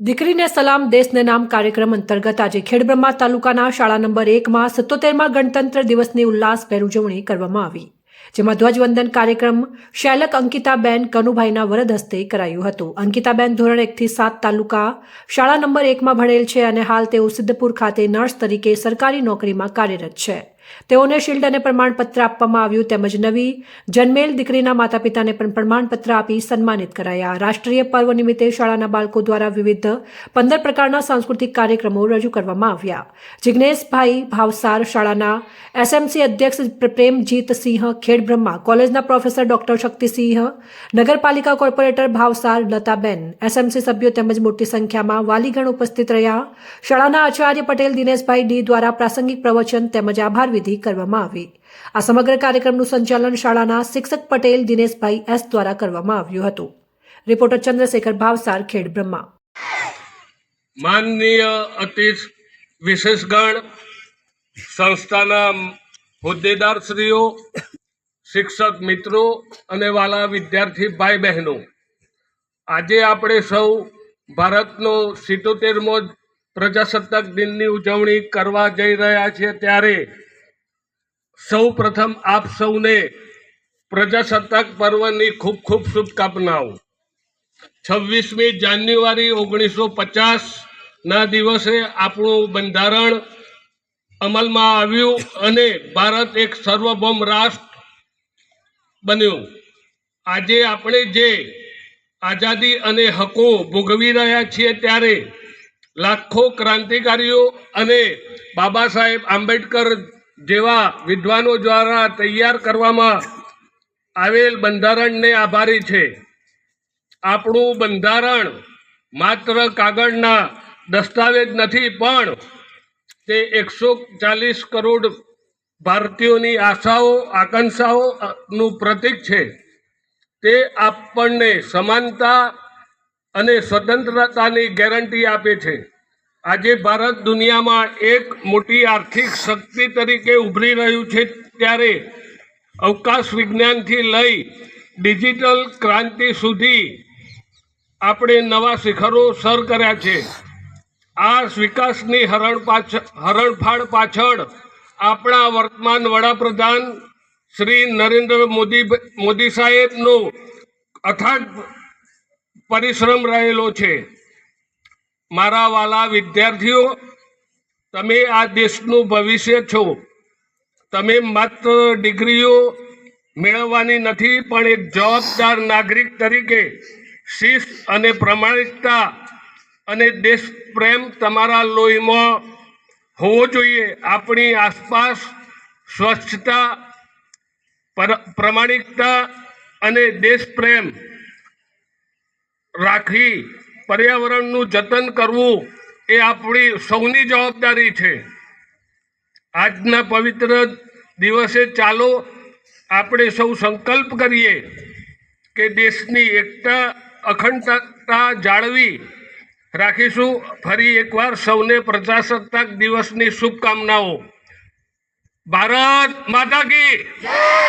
દીકરીને સલામ દેશને નામ કાર્યક્રમ અંતર્ગત આજે ખેડબ્રહ્મા તાલુકાના શાળા નંબર 1માં 77માં ગણતંત્ર દિવસની ઉલ્લાસભેર ઉજવણી કરવામાં આવી, જેમાં ધ્વજવંદન કાર્યક્રમ શૈલક અંકિતાબેન કનુભાઈના વરદ હસ્તે કરાયું હતું। અંકિતાબેન ધોરણ 1 થી 7 તાલુકા શાળા નંબર 1માં ભણેલ છે અને હાલ તેઓ સિદ્ધપુર ખાતે નર્સ તરીકે સરકારી નોકરીમાં કાર્યરત છે। તેઓને શિલ્ડ અને પ્રમાણપત્ર આપવામાં આવ્યું તેમજ નવી જન્મેલ દીકરીના માતા પિતાને પણ પ્રમાણપત્ર આપી સન્માનિત કરાયા। રાષ્ટ્રીય પર્વ નિમિત્તે શાળાના બાળકો દ્વારા વિવિધ 15 પ્રકારના સાંસ્કૃતિક કાર્યક્રમો રજૂ કરવામાં આવ્યા। જિગ્નેશભાઈ ભાવસાર શાળાના એસએમસી અધ્યક્ષ પ્રેમજીતસિંહ ખેડબ્રહ્મા, કોલેજના પ્રોફેસર ડોક્ટર શક્તિસિંહ, નગરપાલિકા કોર્પોરેટર ભાવસાર લતાબેન, એસએમસી સભ્યો તેમજ મોટી સંખ્યામાં વાલીગણ ઉપસ્થિત રહ્યા। શાળાના આચાર્ય પટેલ દિનેશભાઈ ડી દ્વારા પ્રાસંગિક પ્રવચન તેમજ આભાર વિધિ કરવામાં આવી। આ સમગ્ર કાર્યક્રમનું સંચાલન શાળાના શિક્ષક પટેલ દિનેશભાઈ એસ દ્વારા કરવામાં આવ્યું હતું। રિપોર્ટર ચંદ્રશેખર ભાવસાર, ખેડબ્રહ્મા। માનનીય અતિથિ વિશેષગણ, સંસ્થાના હોદ્દેદારશ્રીઓ, શિક્ષક મિત્રો અને વાલા વિદ્યાર્થી ભાઈ બહેનો, આજે આપણે સૌ ભારતનો 77મો પ્રજાસત્તાક દિનની ઉજવણી કરવા જઈ રહ્યા છીએ, ત્યારે સૌ પ્રથમ આપ સૌને પ્રજાસત્તાક પર્વની ખૂબ ખૂબ શુભકામનાઓ। 26મી જાન્યુઆરી 1950ના દિવસે આપણું બંધારણ અમલમાં આવ્યું અને ભારત એક સાર્વભૌમ રાષ્ટ્ર બન્યું। આજે આપણે જે આઝાદી અને હકો ભોગવી રહ્યા છીએ, ત્યારે લાખો ક્રાંતિકારીઓ અને બાબા સાહેબ આંબેડકર જેવા વિદ્વાનો દ્વારા તૈયાર કરવામાં આવેલ બંધારણને આભારી છે। આપણું બંધારણ માત્ર કાગળના દસ્તાવેજ નથી, પણ તે 140 કરોડ ભારતીયોની આશાઓ આકાંક્ષાઓનું પ્રતીક છે। તે આપણને સમાનતા અને સ્વતંત્રતાની ગેરંટી આપે છે। આજે ભારત દુનિયામાં એક મોટી આર્થિક શક્તિ તરીકે ઉભરી રહ્યું છે, ત્યારે અવકાશ વિજ્ઞાનથી લઈ ડિજિટલ ક્રાંતિ સુધી આપણે નવા શિખરો સર કર્યા છે। આ વિકાસની હરણફાળ પાછળ આપણા વર્તમાન વડાપ્રધાન શ્રી નરેન્દ્ર મોદી સાહેબનો અથાગ પરિશ્રમ રહેલો છે। મારા વાલા વિદ્યાર્થીઓ, તમે આ દેશનું ભવિષ્ય છો। તમે માત્ર ડિગ્રીઓ મેળવવાની નથી, પણ એક જવાબદાર નાગરિક તરીકે શિસ્ત અને પ્રામાણિકતા અને દેશપ્રેમ તમારા લોહીમાં હોવો જોઈએ। આપણી આસપાસ સ્વચ્છતા, પ્રામાણિકતા અને દેશપ્રેમ રાખી પર્યાવરણનું જતન કરવું એ આપણી સૌની જવાબદારી છે। આજના પવિત્ર દિવસે ચાલો આપણે સૌ સંકલ્પ કરીએ કે દેશની એકતા, અખંડતા જાળવી રાખીશું। ફરી એકવાર સૌને પ્રજાસત્તાક દિવસની શુભકામનાઓ। ભારત માતા કી જય।